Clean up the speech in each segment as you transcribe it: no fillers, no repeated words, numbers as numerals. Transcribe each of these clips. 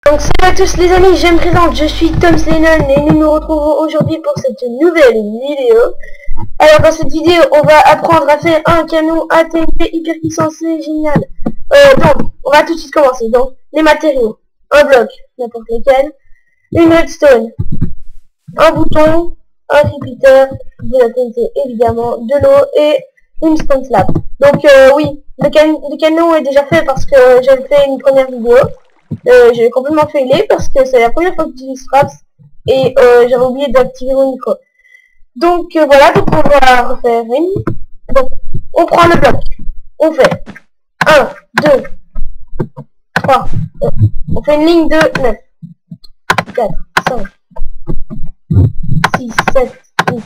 Donc salut à tous les amis, je me présente, je suis Tom Lennon et nous nous retrouvons aujourd'hui pour cette nouvelle vidéo. Alors dans cette vidéo, on va apprendre à faire un canon ATMP hyper puissant, c'est génial. Donc, on va tout de suite commencer. Donc, les matériaux, un bloc, n'importe lequel, une redstone, un bouton, un repeater, de la TNT évidemment, de l'eau et une stone slab. Donc oui, le canon est déjà fait parce que j'avais fait une première vidéo. J'ai complètement failé parce que c'est la première fois que j'utilise Fraps et j'avais oublié d'activer mon micro. Donc voilà, donc on va refaire une. Donc on prend le bloc, on fait 1, 2, 3, on fait une ligne de 9, 4, 5, 6, 7, 8,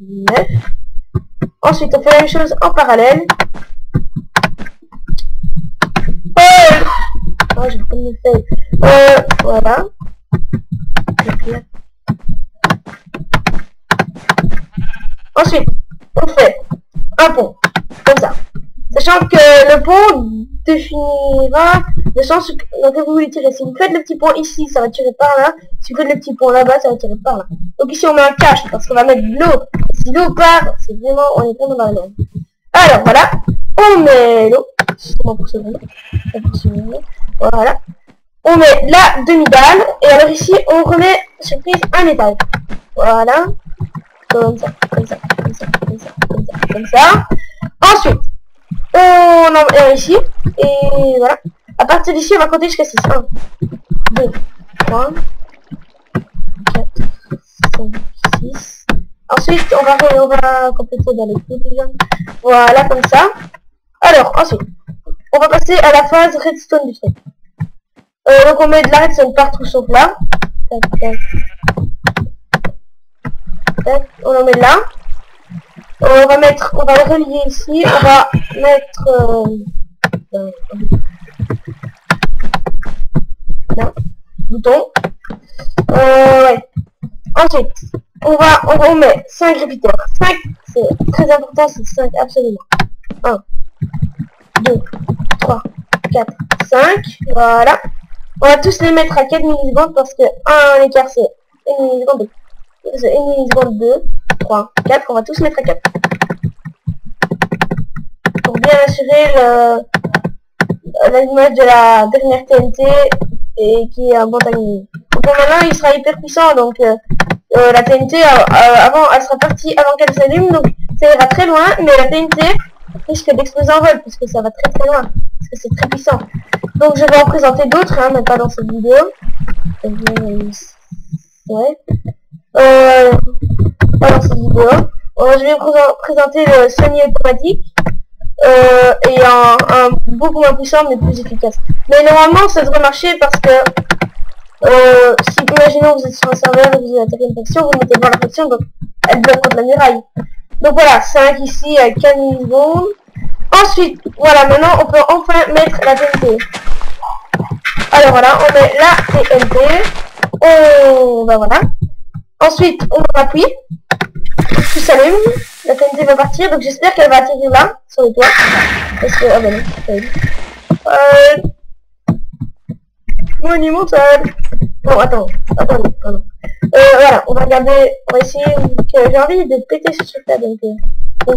9. Ensuite on fait la même chose en parallèle. Oh, j'ai pas de faire. Voilà. Ensuite, on fait un pont, comme ça. Sachant que le pont définira le sens que vous voulez tirer. Si vous faites le petit pont ici, ça va tirer par là. Si vous faites le petit pont là-bas, ça va tirer par là. Donc ici, on met un cache parce qu'on va mettre de l'eau. Si l'eau part, c'est vraiment, on est tombé dans la merde. Alors, voilà. On met l'eau. Voilà. On met la demi-dalle. Et alors ici, on remet, surprise, un étage. Voilà. Comme ça, comme ça, comme ça, comme ça, comme ça, comme ça. Ensuite, on en met ici. Et voilà. À partir d'ici, on va compter jusqu'à 6. 1, 2, 3, 4, 5, 6. Ensuite, on va compléter dans les coups déjà. Voilà, comme ça. Alors, ensuite, on va passer à la phase redstone du truc. Donc on met de la redstone partout sauf là. Tac, tac. Tac, on en met là. On va le relier ici. On va mettre là, bouton. Ouais. Ensuite, on met 5 repeaters. 5, c'est très important, c'est 5 absolument. 1, 2, 3, 4, 5. Voilà. On va tous les mettre à 4 millisecondes parce que 1 écart c'est 1 milliseconde, 1 milliseconde, 2, 3, 4. On va tous mettre à 4. Pour bien assurer l'allumage de la dernière TNT et qui est un bon timing. Donc maintenant il sera hyper puissant, donc la TNT avant elle sera partie avant qu'elle s'allume, donc ça ira très loin, mais la TNT risque d'exploser en vol parce que ça va très très loin, parce que c'est très puissant. Donc je vais en présenter d'autres, hein, mais pas dans cette vidéo. Ouais. Pas dans cette vidéo. Je vais présenter le semi-automatique et un beaucoup moins puissant mais plus efficace. Mais normalement ça devrait marcher parce que si imaginons vous êtes sur un serveur et vous attaquez une faction, vous mettez devant la faction, donc elle bloque contre la muraille. Donc voilà, 5 ici à 4 millisecondes. Ensuite, voilà, maintenant on peut enfin mettre la TNT. Alors voilà, on met la TNT. Bah voilà. Ensuite, on appuie. Tout s'allume. La TNT va partir, donc j'espère qu'elle va atterrir là, sur le toit. Parce que, ah bah non, monumental. Non, attendez, pardon. Voilà, on va essayer que j'ai envie de péter ce truc là, donc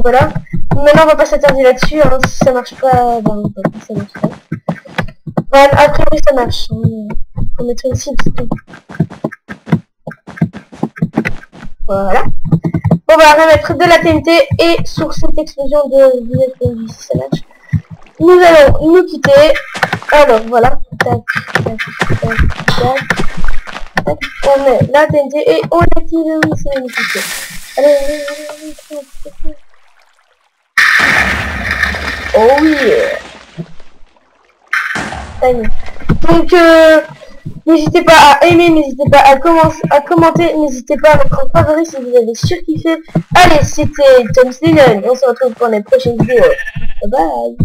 voilà. Maintenant on va pas s'attarder là-dessus, hein, si ça marche pas, bon, ça marche pas. Voilà, après oui ça marche. On mettre une cible, c'est tout. Voilà. On va remettre de la TNT et sur cette explosion de visage si ça marche. Nous allons nous quitter. Alors voilà. Tac, tac, tac, tac. On met la TNT et on active le c'est magnifique. Allez. Oh yeah. Allez. Donc n'hésitez pas à aimer, n'hésitez pas à commenter, n'hésitez pas à mettre en favori si vous avez surkiffé. Allez, c'était Tom Lennon. On se retrouve pour les prochaines vidéos. Bye bye.